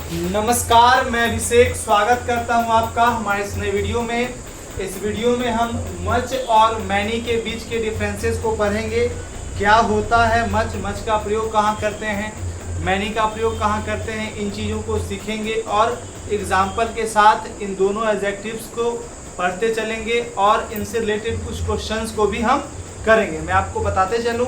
नमस्कार, मैं अभिषेक स्वागत करता हूं आपका हमारे इस नए वीडियो में। इस वीडियो में हम मच और मैनी के बीच के डिफरेंसेस को पढ़ेंगे। क्या होता है मच, मच का प्रयोग कहाँ करते हैं, मैनी का प्रयोग कहाँ करते हैं, इन चीज़ों को सीखेंगे और एग्जाम्पल के साथ इन दोनों एडजेक्टिव्स को पढ़ते चलेंगे और इनसे रिलेटेड कुछ क्वेश्चंस को भी हम करेंगे। मैं आपको बताते चलूँ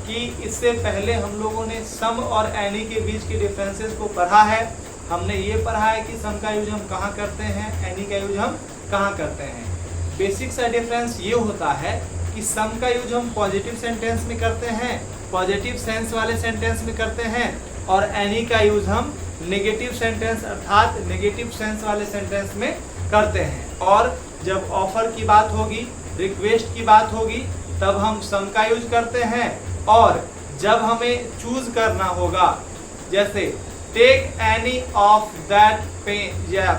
कि इससे पहले हम लोगों ने सम और एनी के बीच के डिफरेंसेस को पढ़ा है। हमने ये पढ़ा है कि सम का यूज हम कहाँ करते हैं, एनी का यूज हम कहाँ करते हैं। बेसिक सा डिफरेंस ये होता है कि सम का यूज हम पॉजिटिव सेंटेंस में करते हैं, पॉजिटिव सेंस वाले सेंटेंस में करते हैं, और एनी का यूज हम नेगेटिव सेंटेंस अर्थात नेगेटिव सेंस वाले सेंटेंस में करते हैं। और जब ऑफर की बात होगी, रिक्वेस्ट की बात होगी, तब हम सम का यूज करते हैं। और जब हमें चूज करना होगा, जैसे take any of that pen या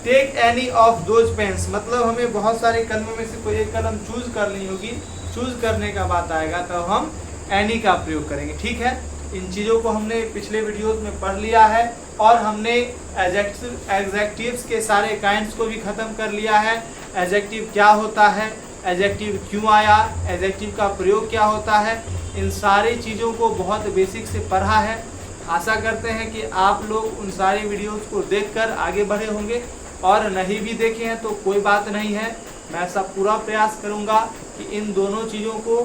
take any of those pens, मतलब हमें बहुत सारे कलमों में से कोई एक कलम चूज करनी होगी, चूज करने का बात आएगा तब हम एनी का प्रयोग करेंगे। ठीक है, इन चीज़ों को हमने पिछले वीडियोस में पढ़ लिया है और हमने एडजेक्टिव्स के सारे काइंड्स को भी ख़त्म कर लिया है। एडजेक्टिव क्या होता है, एडजेक्टिव क्यों आया, एडजेक्टिव का प्रयोग क्या होता है, इन सारी चीज़ों को बहुत बेसिक से पढ़ा है। आशा करते हैं कि आप लोग उन सारी वीडियोस को देखकर आगे बढ़े होंगे, और नहीं भी देखे हैं तो कोई बात नहीं है। मैं ऐसा पूरा प्रयास करूंगा कि इन दोनों चीज़ों को,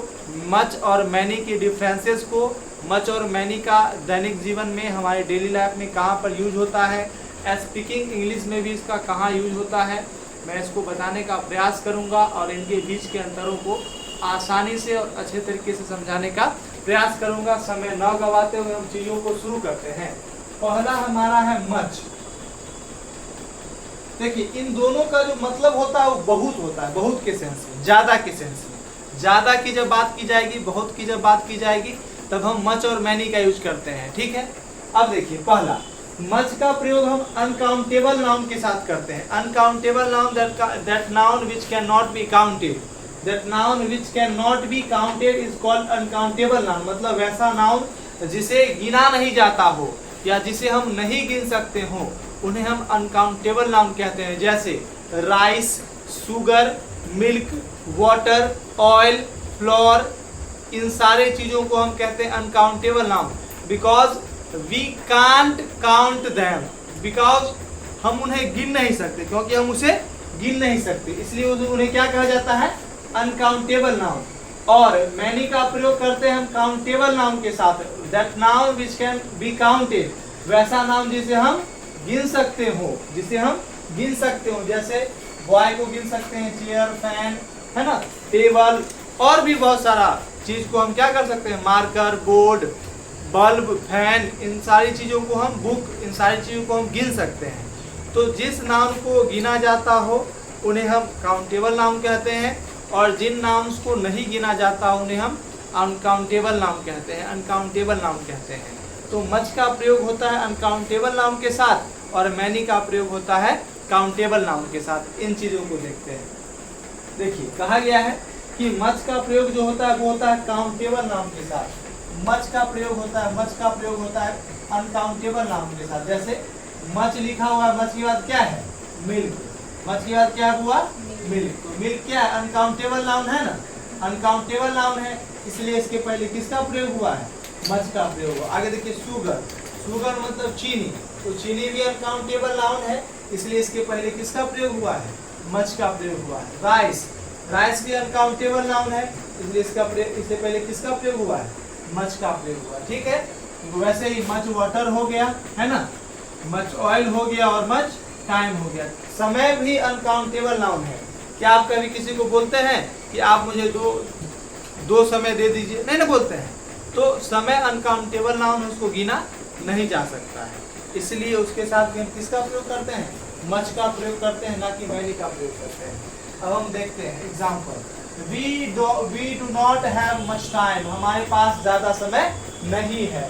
मच और मैनी के डिफरेंसेस को, मच और मैनी का दैनिक जीवन में हमारे डेली लाइफ में कहाँ पर यूज होता है, स्पीकिंग इंग्लिश में भी इसका कहाँ यूज होता है, मैं इसको बताने का प्रयास करूँगा और इनके बीच के अंतरों को आसानी से और अच्छे तरीके से समझाने का प्रयास करूंगा। समय न गवाते हुए हम चीजों को शुरू करते हैं। पहला हमारा है मच। देखिए, इन दोनों का जो मतलब होता है वो बहुत होता है, बहुत के सेंस में, ज्यादा के सेंस में। ज्यादा की जब बात की जाएगी, बहुत की जब बात की जाएगी, तब हम मच और मैनी का यूज करते हैं। ठीक है, अब देखिए, पहला मच का प्रयोग हम अनकाउंटेबल नाउन के साथ करते हैं। Uncountable noun, that noun which can not be counted, that noun which cannot be counted is called uncountable noun। मतलब वैसा नाउन जिसे गिना नहीं जाता हो या जिसे हम नहीं गिन सकते हो, उन्हें हम अनकाउंटेबल नाउन कहते हैं। जैसे rice, sugar, milk, water, oil, flour, इन सारे चीज़ों को हम कहते हैं uncountable noun, because we can't count them, because हम उन्हें गिन नहीं सकते, क्योंकि हम उसे गिन नहीं सकते, इसलिए उन्हें क्या कहा जाता है, अनकाउंटेबल नाउन। और मैनी का प्रयोग करते हैं हम काउंटेबल नाउन के साथ, that noun which can be counted, वैसा नाउन जिसे हम गिन सकते हो, जिसे हम गिन सकते हो। जैसे बॉय को गिन सकते हैं, चेयर, फैन, है ना, टेबल, और भी बहुत सारा चीज को हम क्या कर सकते हैं, मार्कर, बोर्ड, बल्ब, फैन, इन सारी चीजों को हम, बुक, इन सारी चीजों को हम गिन सकते हैं। तो जिस नाउन को गिना जाता हो उन्हें हम काउंटेबल नाउन कहते हैं, और जिन नाउन्स को नहीं गिना जाता उन्हें हम अनकाउंटेबल नाउन कहते हैं, अनकाउंटेबल नाउन कहते हैं। तो मच का प्रयोग होता है अनकाउंटेबल नाउन के साथ और मैनी का प्रयोग होता है काउंटेबल नाउन के साथ। इन चीज़ों को देखते हैं। देखिए, कहा गया है कि मच का प्रयोग जो होता है वो होता है काउंटेबल नाउन के साथ, मच का प्रयोग होता है, मच का प्रयोग होता है अनकाउंटेबल नाउन के साथ। जैसे मच लिखा हुआ है, मच की बात क्या है, मिल्क, मच की बात क्या हुआ, मिल्क। तो मिल्क क्या है, अनकाउंटेबल नाउन है ना, अनकाउंटेबल नाउन है, इसलिए इसके पहले किसका प्रयोग हुआ है, मच का प्रयोग हुआ। आगे देखिए, शुगर, शुगर मतलब चीनी, तो चीनी भी अनकाउंटेबल नाउन है, इसलिए इसके पहले किसका प्रयोग हुआ है, मच का प्रयोग हुआ है। राइस, राइस भी अनकाउंटेबल नाउन है, इसलिए इससे पहले किसका प्रयोग हुआ है, मच का प्रयोग हुआ। ठीक है, वैसे ही मच वाटर हो गया, है ना, मच ऑयल हो गया और मच टाइम हो गया। समय भी अनकाउंटेबल नाउन है। क्या आप कभी किसी को बोलते हैं कि आप मुझे दो समय दे दीजिए, नहीं ना बोलते हैं। तो समय अनकाउंटेबल नाउन है, उसको गिना नहीं जा सकता है, इसलिए उसके साथ भी हम किसका प्रयोग करते हैं, मच का प्रयोग करते हैं, ना कि मैनी का प्रयोग करते हैं। अब हम देखते हैं example. We do not have much time, हमारे पास ज्यादा समय नहीं है।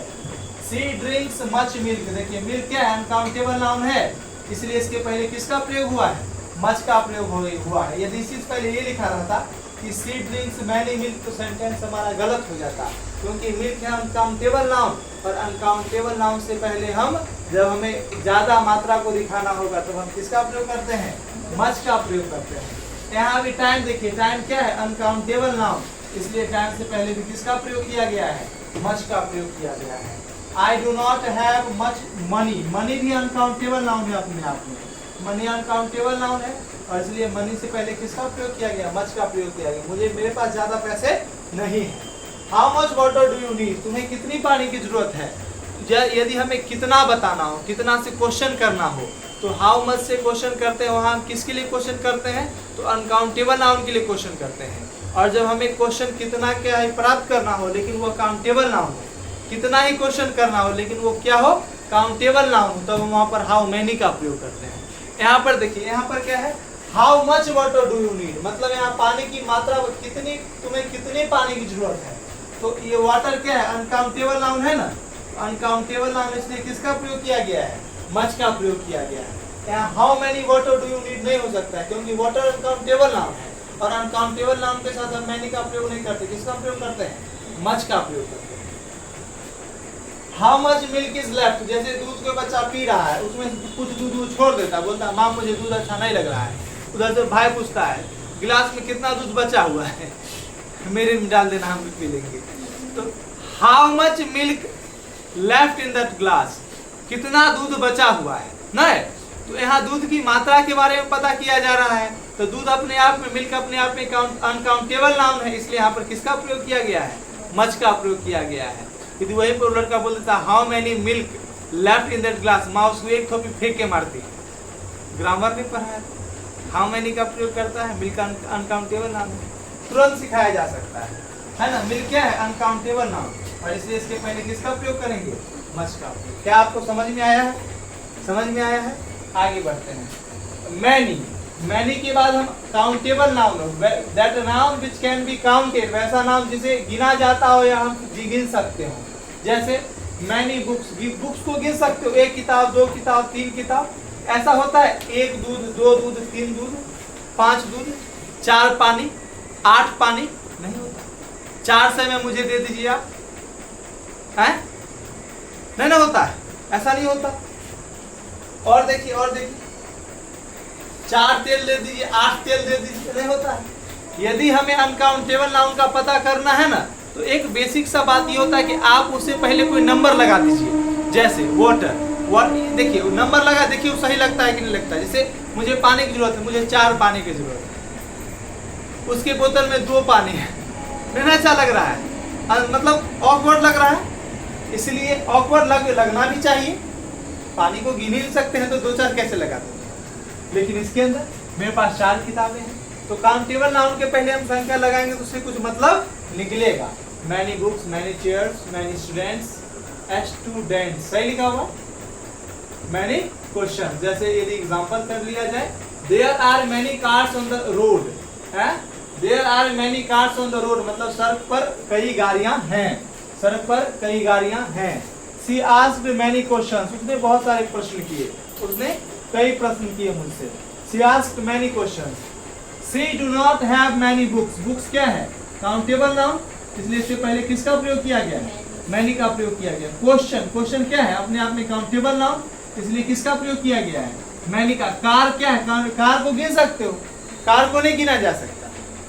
सी ड्रिंक्स मच मिल्क, देखिए मिल्क क्या है, अनकाउंटेबल नाउन है, इसलिए इसके पहले किसका प्रयोग हुआ है, मच का प्रयोग हुआ है। यदि इसी से पहले ये लिखा रहता कि सी ड्रिंक्स मैनी मिल्क, तो सेंटेंस हमारा गलत हो जाता, क्योंकि मिल्क है अनकाउंटेबल नाउन, और अनकाउंटेबल नाउन से पहले हम जब हमें ज्यादा मात्रा को दिखाना होगा तो हम किसका प्रयोग करते हैं, मच का प्रयोग करते हैं। यहाँ भी टाइम देखिए, टाइम क्या है, अनकाउंटेबल नाउन, इसलिए टाइम से पहले भी किसका प्रयोग किया गया है, मच का प्रयोग किया गया है। I do not have much money, money भी अनकाउंटेबल नाउन है अपने आप में, मनी अनकाउंटेबल नाउन है और इसलिए मनी से पहले किसका प्रयोग किया गया, मच का प्रयोग किया गया। मुझे, मेरे पास ज्यादा पैसे नहीं है। How much water do you need, तुम्हें कितनी पानी की जरूरत है। यदि हमें कितना बताना हो, कितना से क्वेश्चन करना हो तो हाउ मच से क्वेश्चन करते हैं। वहाँ हम किसके लिए क्वेश्चन करते हैं, तो अनकाउंटेबल नाउन के लिए क्वेश्चन करते हैं। और जब हमें क्वेश्चन कितना क्या है प्राप्त करना हो लेकिन वो काउंटेबल नाउन हो, कितना ही क्वेश्चन करना हो लेकिन वो क्या हो, काउंटेबल नाउन हो, तब हम वहाँ पर हाउ मैनी का प्रयोग करते हैं। यहाँ पर देखिए, यहाँ पर क्या है, how much water do you need, मतलब यहाँ पानी की मात्रा कितनी, तुम्हें कितने पानी की जरूरत है। तो ये वाटर क्या है, अनकाउंटेबल नाउन है ना, अनकाउंटेबल नाउन, इसलिए किसका प्रयोग किया गया है, मच का प्रयोग किया गया है। यहाँ how many water do you need नहीं हो सकता है क्योंकि वाटर अनकाउंटेबल नाउन है और अनकाउंटेबल नाउन के साथ हम मैनी का प्रयोग नहीं करते, किसका प्रयोग करते हैं, मच का प्रयोग करते हैं। How much milk is left, जैसे दूध कोई बच्चा पी रहा है, उसमें कुछ दूध वो छोड़ देता है, बोलता है माँ मुझे दूध अच्छा नहीं लग रहा है। उधर से भाई पूछता है गिलास में कितना दूध बचा हुआ है, मेरे में डाल देना, हम भी पी लेंगे। तो how much milk left in that glass, कितना दूध बचा हुआ है ना। तो यहाँ दूध की मात्रा के बारे में पता किया जा रहा है। तो दूध अपने आप में, मिल्क अपने आप में अनकाउंटेबल नाउन है, इसलिए यहाँ पर किसका प्रयोग किया गया है, मच का प्रयोग किया गया है। यदि वही पर लड़का बोल देता how many milk left in that glass, माँ उसको एक थोपी फेंक के मारती। ग्रामर नहीं पढ़ा है, हाउ मेनी का प्रयोग करता है, मिल्क अनकाउंटेबल नाउन है, तुरंत सिखाया जा सकता है ना। मिल्क क्या है, अनकाउंटेबल नाउन, और इसलिए इसके पहले किसका प्रयोग करेंगे, मच का प्रयोग। क्या आपको समझ में आया है, समझ में आया है। आगे बढ़ते हैं। मैनी, मैनी के बाद हम countable noun, that noun which can be counted, वैसा नाम जिसे गिना जाता हो या हम गिन सकते हो। जैसे मैनी बुक्स, बुक्स को गिन सकते हो, एक किताब, दो किताब, तीन किताब, ऐसा होता है। एक दूध, दो दूध, तीन दूध, पांच दूध, चार पानी, आठ पानी, नहीं होता। 400 में मुझे दे दीजिए आप, हैं? नहीं ना होता है, ऐसा नहीं होता। और देखिए, और देखिए, 4 तेल दे दीजिए, 8 तेल दे दीजिए, नहीं होता है। यदि हमें अनकाउंटेबल नाउन का पता करना है ना, तो एक बेसिक सा बात ये होता है कि आप उससे पहले कोई नंबर लगा दीजिए। जैसे वाटर, देखिए नंबर लगा, देखिए वो सही लगता है कि नहीं लगता है। जैसे मुझे पानी की जरूरत है, मुझे 4 पानी की जरूरत है, उसके बोतल में 2 पानी है, नहीं अच्छा लग रहा है, मतलब ऑकवर्ड लग रहा है, इसलिए ऑकवर्ड लगना भी चाहिए। पानी को गिन ही नहीं सकते हैं तो 2-4 कैसे लगा देंगे। लेकिन इसके अंदर मेरे पास 4 किताबें हैं, तो काउंटेबल नाउन के पहले हम संख्या लगाएंगे तो उससे कुछ मतलब निकलेगा। Many books, many chairs, many students, students सही लिखा हुआ। मैनी क्वेश्चन, जैसे यदि एग्जांपल कर लिया जाए, there are many cars on the road, है, there are many cars on the road, मतलब सड़क पर कई गाड़ियां हैं, सड़क पर कई गाड़ियां हैं। She asked many questions, उसने बहुत सारे प्रश्न किए, उसने कई प्रश्न किए मुझसे। She asked many questions. She do not have many books. Books क्या है, काउंटेबल नाउन, इसलिए इससे पहले किसका प्रयोग किया गया है, मैनी का प्रयोग किया गया। क्वेश्चन, क्वेश्चन क्या है, अपने आप में काउंटेबल नाउन, इसलिए किसका प्रयोग किया गया है, मैनी का। कार क्या है, कार को गिन सकते हो, कार को नहीं गिना जा सकता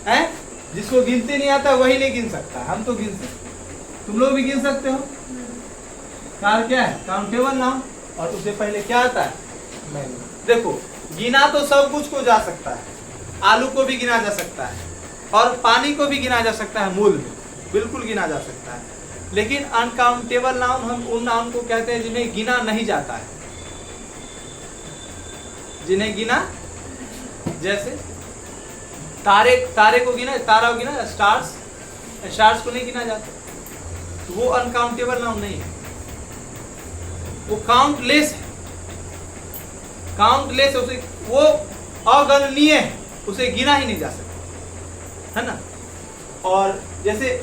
है, जिसको गिनते नहीं आता वही नहीं गिन सकता, हम तो गिन सकते, तुम लोग भी गिन सकते हो। कार क्या है, काउंटेबल नाउन, और उससे पहले क्या आता है, मैनी। देखो गिना तो सब कुछ को जा सकता है, आलू को भी गिना जा सकता है और पानी को भी गिना जा सकता है, मूल में बिल्कुल गिना जा सकता है। लेकिन अनकाउंटेबल नाउन हम उन नाउन को कहते हैं जिन्हें गिना नहीं जाता है, जिन्हें गिना, जैसे तारे, तारे को गिना, तारा को गिना, स्टार्स, स्टार्स को नहीं गिना जाता, तो वो अनकाउंटेबल नाउन नहीं है, वो काउंटलेस है, काउंटलेस है, उसे वो अगणनीय है, उसे गिना ही नहीं जा सकता, है ना। और जैसे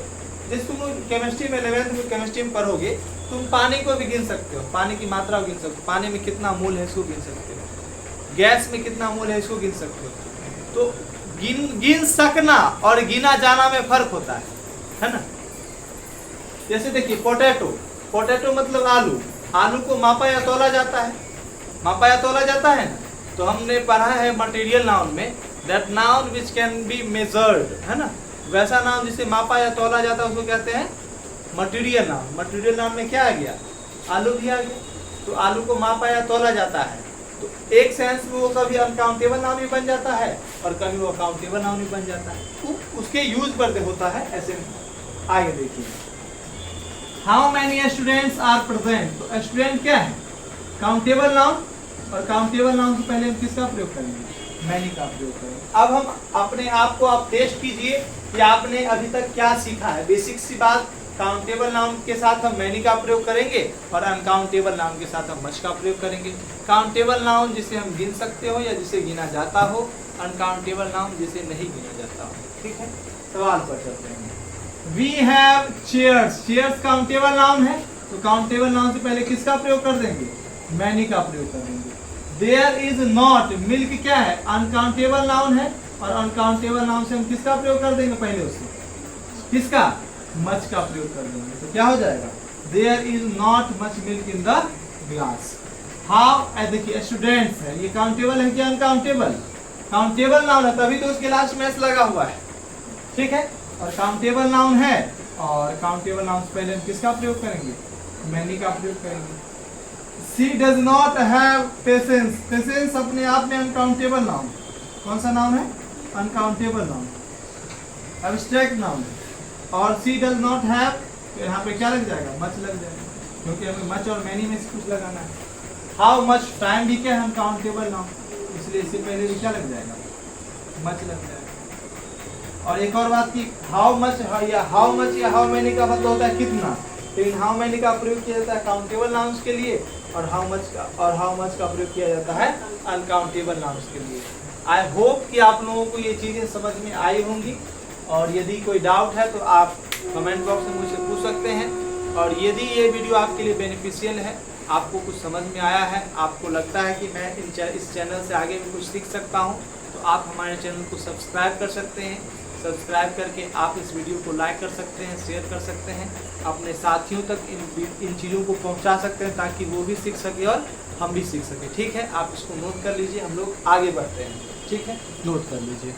तुम केमिस्ट्री में 11th में केमिस्ट्री में पढ़ोगे, तुम पानी को भी गिन सकते हो, पानी की मात्रा को गिन सकते हो, पानी में कितना मोल है इसको गिन सकते हो, गैस में कितना मोल है इसको गिन सकते हो। तो गिन सकना और गिना जाना में फर्क होता है ना। जैसे देखिए पोटैटो, पोटैटो मतलब आलू, आलू को मापा या तोला जाता है, मापा या तोला जाता है ना। तो हमने पढ़ा है मटेरियल नाउन में that noun which can be measured, है ना। वैसा नाउन जिसे मापा या तोला जाता है उसको कहते हैं मटेरियल नाउन। मटेरियल नाउन में क्या आ गया, आलू भी आ गया। तो आलू को मापा या तोला जाता है, तो एक सेंस में वो कभी अनकाउंटेबल नाउन भी बन जाता है और कभी वो काउंटेबल नाउन भी बन जाता है। तो उसके यूज पर होता है ऐसे में। आगे देखिए, how many students are present. तो स्टूडेंट क्या है, काउंटेबल नाउन, और काउंटेबल नाउन से पहले हम किसका प्रयोग करेंगे, मैनी का प्रयोग करेंगे। अब हम अपने आप को आप टेस्ट कीजिए कि आपने अभी तक क्या सीखा है। बेसिक सी बात, काउंटेबल नाउन के साथ हम मैनी का प्रयोग करेंगे और अनकाउंटेबल नाउन के साथ हम मच का प्रयोग करेंगे। काउंटेबल नाउन जिसे हम गिन सकते हो या जिसे गिना जाता हो, अनकाउंटेबल नाउन जिसे नहीं गिना जाता हो। ठीक है, सवाल पर चलते हैं। We have chairs. Chairs countable noun है, तो काउंटेबल नाउन से पहले किसका प्रयोग कर देंगे, मैनी का प्रयोग कर देंगे। देयर इज नॉट, मिल्क क्या है, अनकाउंटेबल नाउन है, और अनकाउंटेबल नाउन से हम किसका प्रयोग कर देंगे, पहले उससे किसका, मच का प्रयोग कर देंगे। तो क्या हो जाएगा, there is not much milk in the glass. How, देखिए स्टूडेंट्स है, ये काउंटेबल है क्या अनकाउंटेबल, काउंटेबल नाउन है, तभी तो उसके लास्ट में एस लगा हुआ है। ठीक है, और काउंटेबल नाउन है, और काउंटेबल नाउन से पहले हम किसका प्रयोग करेंगे, मैनी का प्रयोग करेंगे। She does not have patience. Patience अपने आप में अनकाउंटेबल नाउन, कौन सा नाउन है, अनकाउंटेबल नाउन, एब्स्ट्रैक्ट नाउन। और सी डज नॉट हैव, तो यहाँ पे क्या लग जाएगा, मच लग जाएगा, क्योंकि हमें मच और मैनी में से कुछ लगाना है। हाउ मच, टाइम भी क्या है अनकाउंटेबल नाउन, इसलिए इससे पहले भी क्या लग जाएगा, मच लग जाएगा। और एक और बात की, हाउ मच या हाउ मैनी का मतलब होता है कितना, लेकिन हाउ मैनी का प्रयोग किया जाता है काउंटेबल नाउन्स के लिए, और हाउ मच का प्रयोग किया जाता है अनकाउंटेबल नाउन्स के लिए। आई होप कि आप लोगों को ये चीजें समझ में आई होंगी, और यदि कोई डाउट है तो आप कमेंट बॉक्स में मुझसे पूछ सकते हैं। और यदि ये वीडियो आपके लिए बेनिफिशियल है, आपको कुछ समझ में आया है, आपको लगता है कि मैं इस चैनल से आगे भी कुछ सीख सकता हूँ, तो आप हमारे चैनल को सब्सक्राइब कर सकते हैं। सब्सक्राइब करके आप इस वीडियो को लाइक कर सकते हैं, शेयर कर सकते हैं, अपने साथियों तक इन चीज़ों को पहुंचा सकते हैं, ताकि वो भी सीख सके और हम भी सीख सके। ठीक है, आप इसको नोट कर लीजिए, हम लोग आगे बढ़ते हैं। ठीक है, नोट कर लीजिए।